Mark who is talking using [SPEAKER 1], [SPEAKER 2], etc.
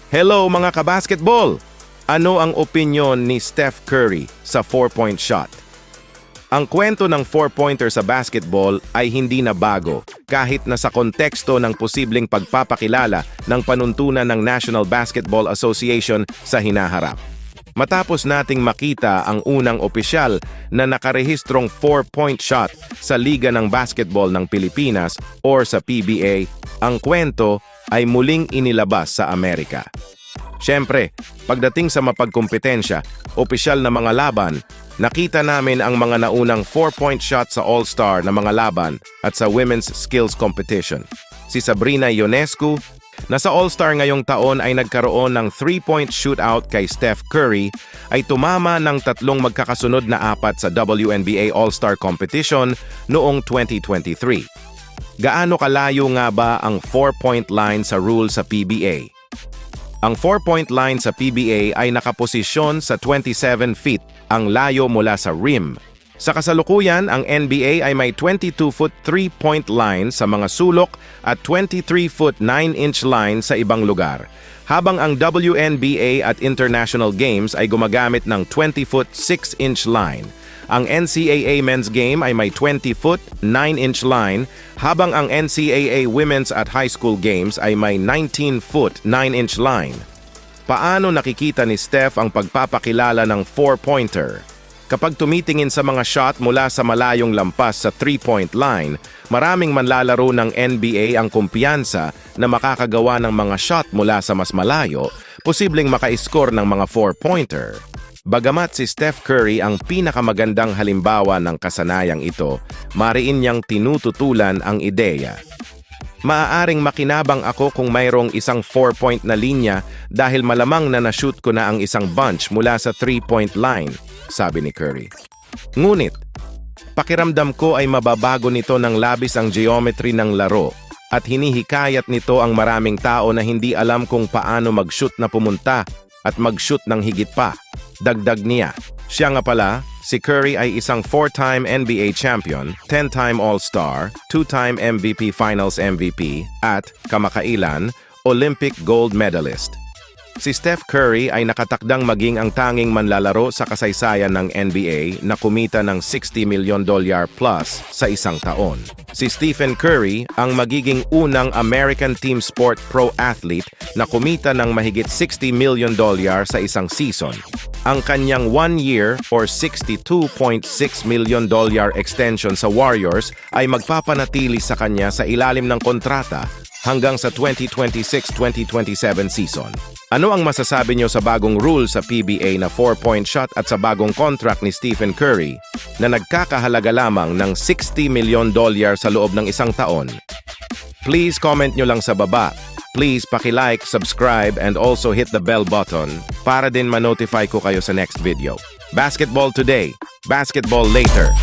[SPEAKER 1] Hello mga kabasketball! Ano ang opinyon ni Steph Curry sa 4-point shot? Ang kwento ng 4-pointer sa basketball ay hindi na bago kahit na sa konteksto ng posibleng pagpapakilala ng panuntunan ng National Basketball Association sa hinaharap. Matapos nating makita ang unang opisyal na nakarehistrong 4-point shot sa Liga ng Basketball ng Pilipinas or sa PBA, ang kwento ay muling inilabas sa Amerika. Siyempre, pagdating sa mapagkompetensya, opisyal na mga laban, nakita namin ang mga naunang 4-point shot sa All-Star na mga laban at sa Women's Skills Competition. Si Sabrina Ionescu, na sa All-Star ngayong taon ay nagkaroon ng 3-point shootout kay Steph Curry, ay tumama ng 3 magkakasunod na 4 sa WNBA All-Star Competition noong 2023. Gaano kalayo nga ba ang 4-point line sa rule sa PBA? Ang 4-point line sa PBA ay nakaposisyon sa 27 feet, ang layo mula sa rim. Sa kasalukuyan, ang NBA ay may 22-foot 3-point line sa mga sulok at 23-foot 9-inch line sa ibang lugar, habang ang WNBA at International Games ay gumagamit ng 20-foot 6-inch line. Ang NCAA Men's Game ay may 20-foot 9-inch line, habang ang NCAA Women's at High School Games ay may 19-foot 9-inch line. Paano nakikita ni Steph ang pagpapakilala ng 4-pointer? Kapag tumitingin sa mga shot mula sa malayong lampas sa 3-point line, maraming manlalaro ng NBA ang kumpiyansa na makakagawa ng mga shot mula sa mas malayo, posibleng maka-score ng mga 4-pointer. Bagamat si Steph Curry ang pinakamagandang halimbawa ng kasanayang ito, mariin niyang tinututulan ang ideya. Maaaring makinabang ako kung mayroong isang 4-point na linya dahil malamang na na-shoot ko na ang isang bunch mula sa 3-point line, sabi ni Curry. Ngunit, pakiramdam ko ay mababago nito ng labis ang geometry ng laro at hinihikayat nito ang maraming tao na hindi alam kung paano mag-shoot na pumunta at mag-shoot ng higit pa. Dagdag niya, siya nga pala, si Curry ay isang 4-time NBA champion, 10-time All-Star, 2-time MVP Finals MVP, at, kamakailan, Olympic gold medalist. Si Steph Curry ay nakatakdang maging ang tanging manlalaro sa kasaysayan ng NBA na kumita ng $60 million plus sa isang taon. Si Stephen Curry ang magiging unang American team sport pro athlete na kumita ng mahigit $60 million sa isang season. Ang kanyang 1-year or $62.6 million extension sa Warriors ay magpapanatili sa kanya sa ilalim ng kontrata hanggang sa 2026-2027 season. Ano ang masasabi nyo sa bagong rule sa PBA na 4-point shot at sa bagong contract ni Stephen Curry na nagkakahalaga lamang ng $60 million sa loob ng isang taon? Please comment nyo lang sa baba. Please paki-like, subscribe, and also hit the bell button para din ma-notify ko kayo sa next video. Basketball today, basketball later.